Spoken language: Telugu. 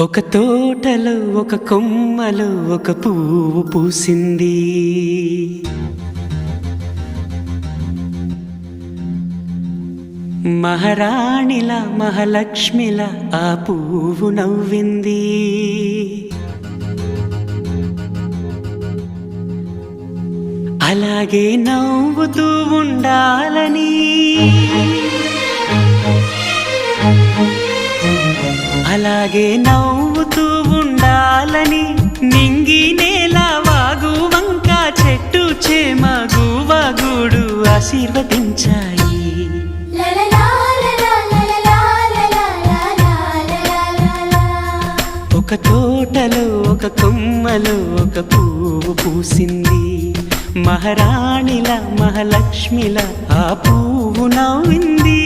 ఒక తోటలో ఒక కొమ్మలో ఒక పువ్వు పూసింది. మహారాణిలా మహాలక్ష్మిలా ఆ పువ్వు నవ్వింది. అలాగే నవ్వుతూ ఉండాలని, అలాగే నవ్వుతూ ఉండాలని నింగి నేల వాగు వంక చెట్టు చేమ గువగూడు ఆశీర్వదించాయి. ఒక తోటలో ఒక కొమ్మలో ఒక పువ్వు పూసింది. మహారాణిలా మహాలక్ష్మిలా ఆ పువ్వు నవ్వింది.